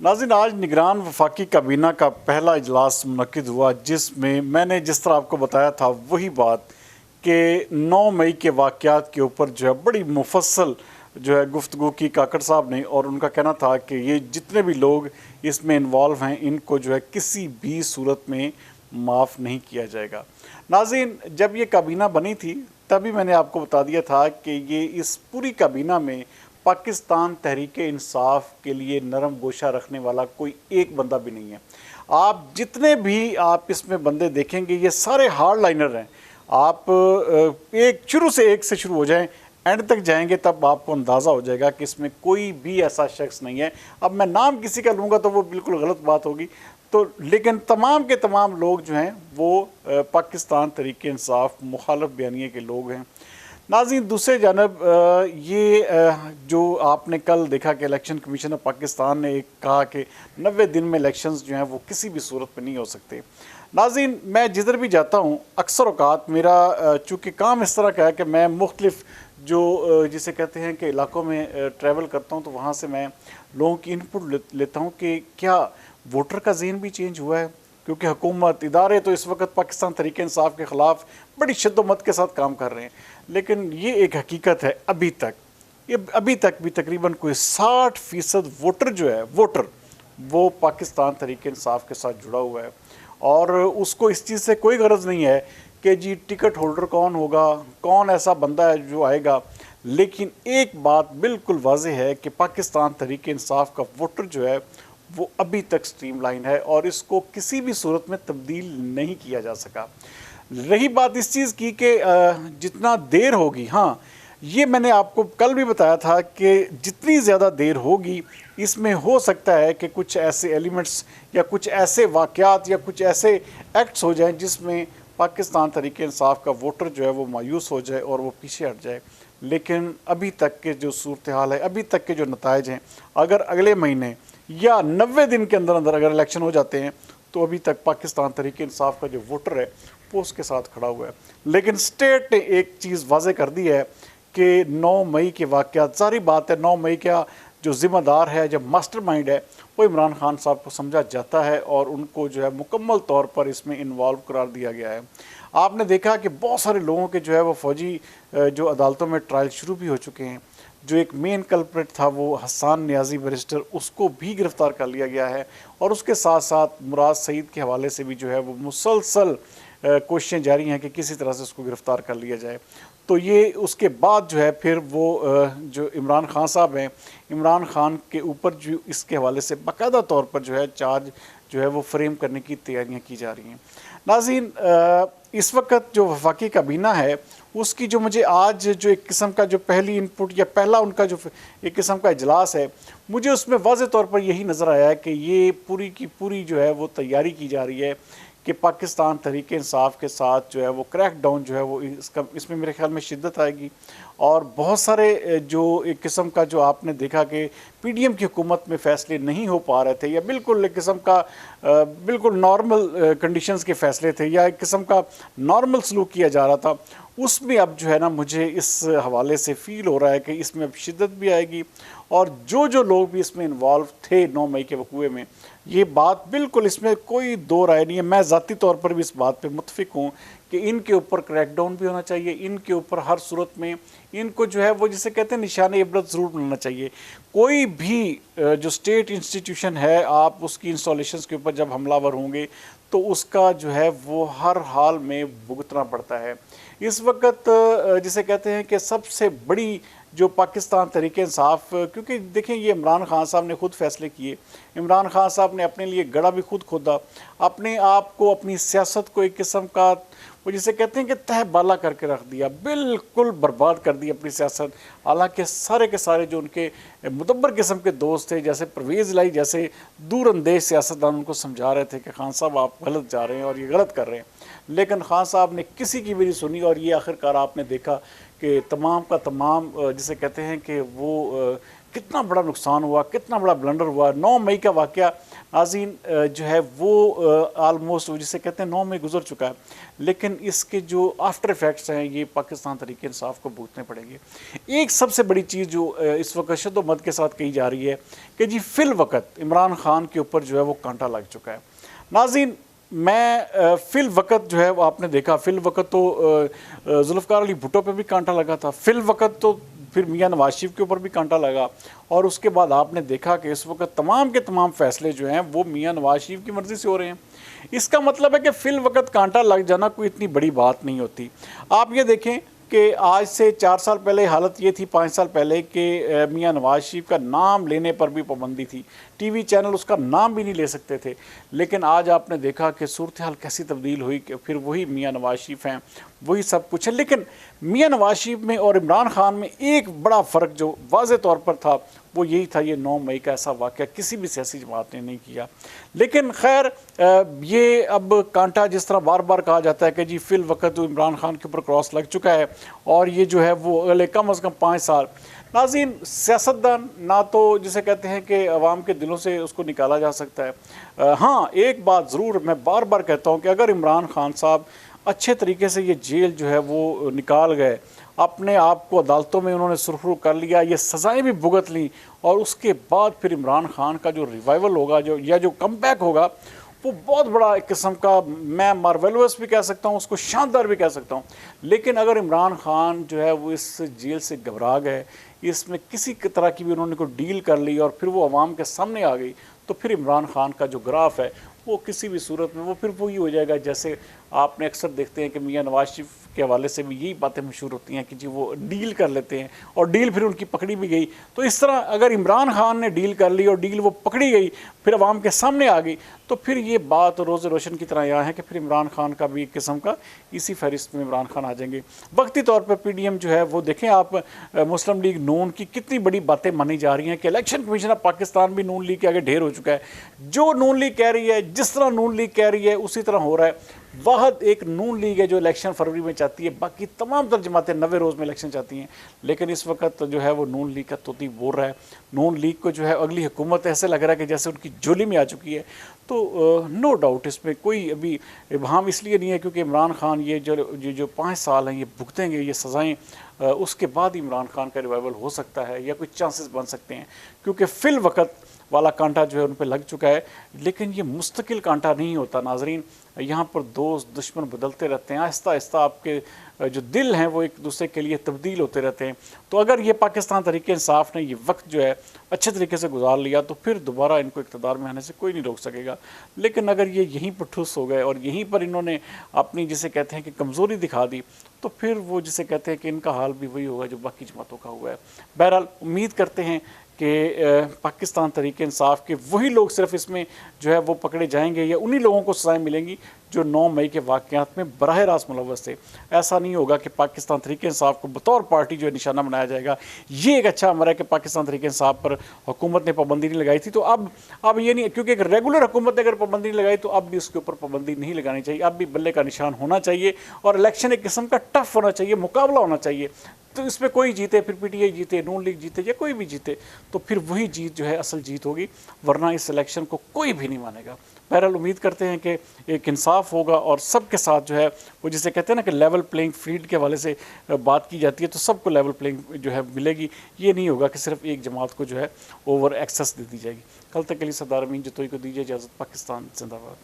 नाज़रीन, आज निगरान वफाकी काबीना का पहला इजलास मुनक्किद हुआ, जिसमें मैंने जिस तरह आपको बताया था वही बात कि 9 मई के वाक़यात के ऊपर जो है बड़ी मुफस्सल जो है गुफ्तगू की काकड़ साहब ने, और उनका कहना था कि ये जितने भी लोग इसमें इन्वॉल्व हैं इनको जो है किसी भी सूरत में माफ़ नहीं किया जाएगा। नाज़रीन, जब ये काबीना बनी थी तभी मैंने आपको बता दिया था कि ये इस पूरी काबीना में पाकिस्तान तहरीक इंसाफ के लिए नरम गोशा रखने वाला कोई एक बंदा भी नहीं है। आप जितने भी आप इसमें बंदे देखेंगे ये सारे हार्ड लाइनर हैं। आप एक से शुरू हो जाएं, एंड तक जाएंगे तब आपको अंदाज़ा हो जाएगा कि इसमें कोई भी ऐसा शख्स नहीं है। अब मैं नाम किसी का लूँगा तो वो बिल्कुल गलत बात होगी, तो लेकिन तमाम के तमाम लोग जो हैं वो पाकिस्तान तहरीक इंसाफ मुखालफ बयानिए के लोग हैं। नाज़रीन, दूसरे जानब ये जो आपने कल देखा कि इलेक्शन कमीशन ऑफ पाकिस्तान ने एक कहा कि 90 दिन में इलेक्शंस जो हैं वो किसी भी सूरत में नहीं हो सकते। नाज़रीन, मैं जिधर भी जाता हूँ अक्सर औकात मेरा चूँकि काम इस तरह का है कि मैं मुख्तलिफ जो जिसे कहते हैं कि इलाकों में ट्रैवल करता हूँ, तो वहाँ से मैं लोगों की इनपुट लेता हूँ कि क्या वोटर का ज़हन भी चेंज हुआ है, क्योंकि हुकूमत इदारे तो इस वक्त पाकिस्तान तहरीक इंसाफ के ख़िलाफ़ बड़ी शिद्दत के साथ काम कर रहे हैं, लेकिन ये एक हकीकत है अभी तक भी तकरीबन कोई 60% वोटर जो है वो पाकिस्तान तहरीक इंसाफ के साथ जुड़ा हुआ है, और उसको इस चीज़ से कोई गरज नहीं है कि जी टिकट होल्डर कौन होगा, कौन ऐसा बंदा है जो आएगा। लेकिन एक बात बिल्कुल वाज़ेह है कि पाकिस्तान तहरीक इंसाफ का वोटर जो है वो अभी तक स्ट्रीमलाइन है और इसको किसी भी सूरत में तब्दील नहीं किया जा सका। रही बात इस चीज़ की कि जितना देर होगी, हाँ ये मैंने आपको कल भी बताया था कि जितनी ज़्यादा देर होगी इसमें हो सकता है कि कुछ ऐसे एलिमेंट्स या कुछ ऐसे वाक़यात या कुछ ऐसे एक्ट्स हो जाएं जिसमें पाकिस्तान तहरीक इंसाफ का वोटर जो है वो मायूस हो जाए और वो पीछे हट जाए। लेकिन अभी तक के जो सूरत हाल है, अभी तक के जो नताइज हैं, अगर अगले महीने या 90 दिन के अंदर अगर इलेक्शन हो जाते हैं तो अभी तक पाकिस्तान तहरीक इंसाफ का जो वोटर है वो उसके साथ खड़ा हुआ है। लेकिन स्टेट ने एक चीज़ वाज़े कर दी है कि 9 मई के वाक़यात, सारी बात है 9 मई का जो ज़िम्मेदार है, जो मास्टरमाइंड है, वो इमरान खान साहब को समझा जाता है और उनको जो है मुकम्मल तौर पर इसमें इन्वॉल्व करार दिया गया है। आपने देखा कि बहुत सारे लोगों के जो है वो फ़ौजी जो अदालतों में ट्रायल शुरू भी हो चुके हैं। जो एक मेन कल्प्रिट था वो हसन नियाज़ी बैरिस्टर, उसको भी गिरफ़्तार कर लिया गया है, और उसके साथ साथ मुराद सईद के हवाले से भी जो है वो मुसलसल कोशिशें जारी हैं कि किसी तरह से उसको गिरफ़्तार कर लिया जाए। तो ये उसके बाद जो है फिर वो जो इमरान खान साहब हैं, इमरान खान के ऊपर जो इसके हवाले से बाकायदा तौर पर जो है चार्ज जो है वो फ्रेम करने की तैयारियां की जा रही हैं। नाज़रीन, इस वक्त जो वफाकी काबीना है उसकी जो मुझे आज जो एक किस्म का जो पहली इनपुट या पहला उनका जो एक किस्म का इजलास है, मुझे उसमें वाज़े तौर पर यही नज़र आया है कि ये पूरी की पूरी जो है वो तैयारी की जा रही है कि पाकिस्तान तहरीक इंसाफ के साथ जो है वो क्रैक डाउन जो है वो इसमें मेरे ख्याल में शिद्दत आएगी। और बहुत सारे जो एक किस्म का जो आपने देखा कि पीडीएम की हुकूमत में फ़ैसले नहीं हो पा रहे थे, या बिल्कुल एक किस्म का बिल्कुल नॉर्मल कंडीशंस के फ़ैसले थे, या एक किस्म का नॉर्मल सलूक किया जा रहा था, उसमें अब जो है ना मुझे इस हवाले से फ़ील हो रहा है कि इसमें अब शिद्दत भी आएगी। और जो लोग भी इसमें इन्वॉल्व थे 9 मई के वक़ूए में, ये बात बिल्कुल इसमें कोई दो राय नहीं है, मैं ज़ाती तौर पर भी इस बात पे मुत्फिक हूँ कि इनके ऊपर क्रैकडाउन भी होना चाहिए, इनके ऊपर हर सूरत में इनको जो है वो जिसे कहते हैं निशान इबरत ज़रूर बनाना चाहिए। कोई भी जो स्टेट इंस्टीट्यूशन है, आप उसकी इंस्टॉलेशंस के ऊपर जब हमलावर होंगे तो उसका जो है वो हर हाल में भुगतना पड़ता है। इस वक्त जिसे कहते हैं कि सबसे बड़ी जो पाकिस्तान तहरीक इंसाफ, क्योंकि देखें ये इमरान खान साहब ने खुद फ़ैसले किए, इमरान खान साहब ने अपने लिए गड़ा भी खुद खोदा, अपने आप को अपनी सियासत को एक किस्म का वो जिसे कहते हैं कि तह बाला करके रख दिया, बिल्कुल बर्बाद कर दी अपनी सियासत। हालांकि सारे के सारे जो उनके मुदब्बर किस्म के दोस्त थे, जैसे परवेज़ इलाही जैसे दूरअंदेश सियासतदान, उनको समझा रहे थे कि खान साहब आप गलत जा रहे हैं और ये गलत कर रहे हैं, लेकिन खान साहब ने किसी की भी नहीं सुनी। और ये आखिरकार आपने देखा कि तमाम का तमाम जिसे कहते हैं कि वो कितना बड़ा नुकसान हुआ, कितना बड़ा ब्लंडर हुआ। 9 मई का वाक़या नाज़रीन जो है वो आलमोस्ट जिसे कहते हैं 9 मई गुजर चुका है, लेकिन इसके जो आफ्टर इफ़ेक्ट्स हैं ये पाकिस्तान तहरीक इंसाफ को भुगतने पड़ेंगे। एक सबसे बड़ी चीज़ जो इस वक्त शद्दोमद के साथ कही जा रही है कि जी फिल वक़्त इमरान खान के ऊपर जो है वो कांटा लग चुका है। नाज़रीन मैं फिल वक़्त जो है वो आपने देखा, फिल वक़्त तो जुल्फ़िकार अली भुट्टो पे भी कांटा लगा था, फिल वक़्त तो फिर मियां नवाज शरीफ के ऊपर भी कांटा लगा, और उसके बाद आपने देखा कि इस वक्त तमाम के तमाम फैसले जो हैं वो मियां नवाज शरीफ की मर्ज़ी से हो रहे हैं। इसका मतलब है कि फिल वक़्त कांटा लग जाना कोई इतनी बड़ी बात नहीं होती। आप ये देखें कि आज से 4 साल पहले हालत ये थी, 5 साल पहले कि मियां नवाज शरीफ का नाम लेने पर भी पाबंदी थी, टीवी चैनल उसका नाम भी नहीं ले सकते थे। लेकिन आज आपने देखा कि सूरत हाल कैसी तब्दील हुई कि फिर वही मियां नवाज शरीफ हैं, वही सब कुछ है। लेकिन मियां नवाज शरीफ में और इमरान खान में एक बड़ा फ़र्क जो वाज़े तौर पर था वो यही था, ये 9 मई का ऐसा वाक़या किसी भी सियासी जमात ने नहीं किया। लेकिन खैर ये अब कांटा जिस तरह बार बार कहा जाता है कि जी फिल वक़्त तो इमरान खान के ऊपर क्रॉस लग चुका है और ये जो है वो अगले कम अज़ कम 5 साल। नाज़रीन सियासतदान ना तो जिसे कहते हैं कि अवाम के दिलों से उसको निकाला जा सकता है। हाँ, एक बात ज़रूर मैं बार बार कहता हूँ कि अगर इमरान खान साहब अच्छे तरीके से ये जेल जो है वो निकाल गए, अपने आप को अदालतों में उन्होंने सुरखरू कर लिया, ये सज़ाएँ भी भुगत लीं, और उसके बाद फिर इमरान खान का जो रिवाइवल होगा जो या जो कमबैक होगा वो बहुत बड़ा एक किस्म का, मैं मार्वेलस भी कह सकता हूँ, उसको शानदार भी कह सकता हूँ। लेकिन अगर इमरान खान जो है वो इस जेल से घबरा गए, इसमें किसी तरह की भी उन्होंने को डील कर ली और फिर वो अवाम के सामने आ गई, तो फिर इमरान खान का जो ग्राफ है वो किसी भी सूरत में वो फिर वही हो जाएगा। जैसे आपने अक्सर देखते हैं कि मियां नवाज शरीफ के हवाले से भी यही बातें मशहूर होती हैं कि जी वो डील कर लेते हैं और डील फिर उनकी पकड़ी भी गई। तो इस तरह अगर इमरान खान ने डील कर ली और डील वो पकड़ी गई, फिर अवाम के सामने आ गई, तो फिर ये बात रोज़ रोशन की तरह यहाँ है कि फिर इमरान खान का भी एक किस्म का इसी फहरिस्त में इमरान खान आ जाएंगे। वक्ती तौर पर PDM जो है वो देखें आप, मुस्लिम लीग नून की कितनी बड़ी बातें मानी जा रही हैं कि इलेक्शन कमीशन ऑफ पाकिस्तान भी नून लीग के आगे ढेर हो चुका है। जो नून लीग कह रही है, जिस तरह नून लीग कह रही है उसी तरह हो रहा है। वाहद एक नून लीग है जो इलेक्शन फरवरी में चाहती है, बाकी तमाम तर जमातें 90 रोज़ में इलेक्शन चाहती हैं। लेकिन इस वक्त जो है वो नून लीग का तोती बोल रहा है। नून लीग को जो है अगली हुकूमत ऐसे लग रहा है कि जैसे उनकी झोली में आ चुकी है। तो नो डाउट इसमें कोई अभी इबहम इसलिए नहीं है क्योंकि इमरान खान ये जो 5 साल हैं ये भुगतेंगे ये सज़ाएँ, उसके बाद ही इमरान खान का रिवाइवल हो सकता है या कुछ चांसेस बन सकते हैं, क्योंकि फिल वक़्त वाला कांटा जो है उन पर लग चुका है। लेकिन ये मुस्तकिल कांटा नहीं होता नाजरीन, यहाँ पर दोस्त दुश्मन बदलते रहते हैं, आहिस्ता आहिस्ता आपके जो दिल हैं वो एक दूसरे के लिए तब्दील होते रहते हैं। तो अगर ये पाकिस्तान तहरीक इंसाफ ने ये वक्त जो है अच्छे तरीके से गुजार लिया तो फिर दोबारा इनको इक़्तिदार में आने से कोई नहीं रोक सकेगा। लेकिन अगर ये यहीं पर ठुस हो गए और यहीं पर इन्होंने अपनी जिसे कहते हैं कि कमज़ोरी दिखा दी, तो फिर वो जिसे कहते हैं कि इनका हाल भी वही होगा जो बाकी जमातों का हुआ है। बहरहाल उम्मीद करते हैं कि पाकिस्तान तहरीक इंसाफ के वही लोग सिर्फ इसमें जो है वो पकड़े जाएंगे या उन्हीं लोगों को सज़ाएँ मिलेंगी जो 9 मई के वाक़यात में बराह रास्त मुलव्वस थे। ऐसा नहीं होगा कि पाकिस्तान तहरीक इंसाफ को बतौर पार्टी जो है निशाना बनाया जाएगा। ये एक अच्छा अमर है कि पाकिस्तान तहरीक इंसाफ पर हुकूमत ने पाबंदी नहीं लगाई थी, तो अब ये नहीं, क्योंकि एक रेगुलर हुकूमत ने अगर पाबंदी नहीं लगाई तो अब भी उसके ऊपर पाबंदी नहीं लगानी चाहिए। अब भी बल्ले का निशान होना चाहिए और इलेक्शन एक किस्म का टफ होना चाहिए, मुकाबला होना चाहिए। तो इसमें कोई जीते, फिर PTI जीते, नून लीग जीते या कोई भी जीते, तो फिर वही जीत जो है असल जीत होगी, वरना इस इलेक्शन को कोई भी नहीं मानेगा। बहरहाल उम्मीद करते हैं कि एक इंसाफ होगा और सबके साथ जो है वो जिसे कहते हैं ना कि लेवल प्लेइंग फील्ड के हवाले से बात की जाती है, तो सबको लेवल प्लेइंग जो है मिलेगी। ये नहीं होगा कि सिर्फ एक जमात को जो है ओवर एक्सेस दे दी जाएगी। कल तक के लिए सरदार अमीन जतोई को दीजिए इजाज़त। पाकिस्तान जिंदाबाद।